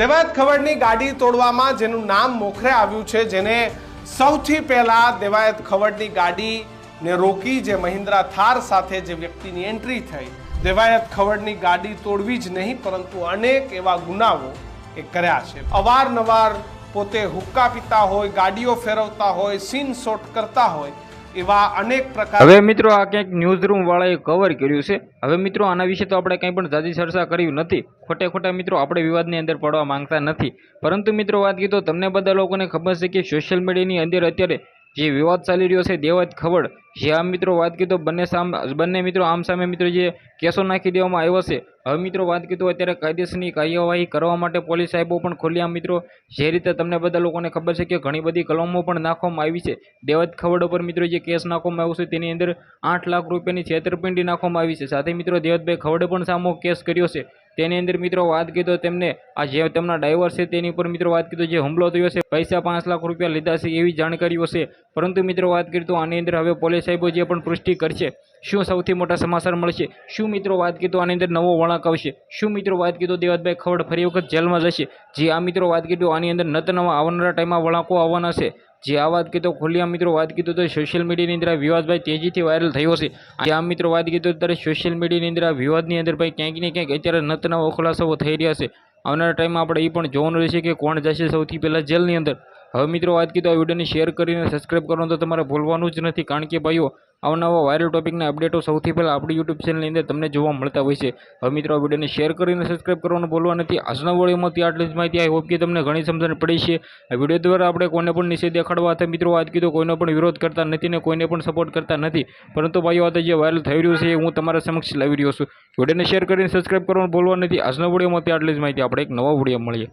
દેવાયત ખવડની ગાડી તોડવામાં જેનું નામ મોખરે આવ્યું છે, જેને સૌથી પહેલા દેવાયત ખવડની ગાડીને રોકી જે મહિન્દ્રા થાર સાથે જે વ્યક્તિની એન્ટ્રી થઈ, દેવાયત ખવડની ગાડી તોડવી જ નહીં પરંતુ અનેક એવા ગુનાઓ એ કર્યા છે। અવારનવાર પોતે હુક્કા પીતા હોય, ગાડીઓ ફેરવતા હોય, સીન શોટ કરતા હોય એવા અનેક પ્રકાર। હવે મિત્રો આ ક્યાંક ન્યૂઝ રૂમ વાળાએ કવર કર્યું છે। હવે મિત્રો આના વિશે તો આપણે કંઈ પણ જાજી ચર્ચા કર્યું નથી। ખોટા મિત્રો આપણે વિવાદની અંદર પડવા માંગતા નથી, પરંતુ મિત્રો વાત કીધો તમને બધા લોકોને ખબર છે કે સોશિયલ મીડિયાની અંદર અત્યારે જે વિવાદ ચાલી રહ્યો છે દેવાયત ખવડ, જે આ મિત્રો વાત કીધો બંને મિત્રો આમ સામે મિત્રો જે કેસો નાખી દેવામાં આવ્યો છે। હવે મિત્રો વાત કીધું અત્યારે કાયદેસરની કાર્યવાહી કરવા માટે પોલીસ સાહેબો પણ ખોલ્યા મિત્રો જે રીતે તમને બધા લોકોને ખબર છે કે ઘણી બધી કલમો પણ નાખવામાં આવી છે। દેવાયત ખવડ ઉપર મિત્રો જે કેસ નાખવામાં આવ્યો છે તેની અંદર 8 લાખ રૂપિયાની છેતરપિંડી નાખવામાં આવી છે। સાથે મિત્રો દેવાયતભાઈ ખવડે પણ સામો કેસ કર્યો છે। તેની અંદર મિત્રો વાત કીધો તેમને આ જે તેમના ડ્રાઈવર છે તેની ઉપર મિત્રો વાત કીધો જે હુમલો થયો છે, પૈસા 5 લાખ રૂપિયા લીધા છે એવી જાણકારીઓ છે। પરંતુ મિત્રો વાત કરી તો આની અંદર હવે પોલીસ સાહેબો જે પણ પુષ્ટિ કરશે, શું સૌથી મોટા સમાચાર મળશે, શું મિત્રો વાત કીધું આની અંદર નવો વળાંક આવશે, શું મિત્રો વાત કીધું દેવાયતભાઈ ખવડ ફરી વખત જેલમાં જશે, જે આ મિત્રો વાત કીધું આની અંદર નવા આવનારા ટાઈમમાં વળાંકો આવવાના છે। જે આ વાત કીધો ખુલ્લા મિત્રો વાત કીધું તો સોશિયલ મીડિયાની અંદર આ વિવાદ ભાઈ તેજીથી વાયરલ થયો છે। જે આ મિત્રો વાત કીધું ત્યારે સોશિયલ મીડિયાની અંદર આ વિવાદની અંદર ભાઈ ક્યાંક ને ક્યાંક અત્યારે નવા ખુલાસાઓ થઈ રહ્યા છે। આવનારા ટાઈમમાં આપણે એ પણ જોવાનું રહેશે કે કોણ જશે સૌથી પહેલાં જેલની અંદર। હવે મિત્રો વાત કીધું આ વિડીયોને શેર કરીને સબસ્ક્રાઈબ કરવાનું તો તમારે ભૂલવાનું જ નથી, કારણ કે ભાઈઓ અવનવા વાયરલ ટોપિકના અપડેટો સૌથી પહેલાં આપણી યુટ્યુબ ચેનલની અંદર તમને જોવા મળતા હોય છે। હવે મિત્રો આ વિડીયોને શેર કરીને સબસ્ક્રાઈબ કરવાનું ભૂલવા નથી। આજના વિડીયોમાંથી આટલી જ માહિતી, આઈ હોપ કે તમને ઘણી સમજણ પડી છે। આ વિડીયો દ્વારા આપણે કોઈને પણ નીચે દેખાડવા હતા મિત્રો વાત કીધું કોઈનો પણ વિરોધ કરતા નથી ને કોઈને પણ સપોર્ટ કરતા નથી, પરંતુ ભાઈઓ આ જે વાયરલ થઈ રહ્યું છે એ હું તમારા સમક્ષ લાવી રહ્યો છું। વિડીયોને શેર કરીને સબસ્ક્રાઈબ કરવાનું ભૂલવા નથી। આજના વિડીયોમાંથી આટલી જ માહિતી, આપણે એક નવા વિડીયો મળીએ।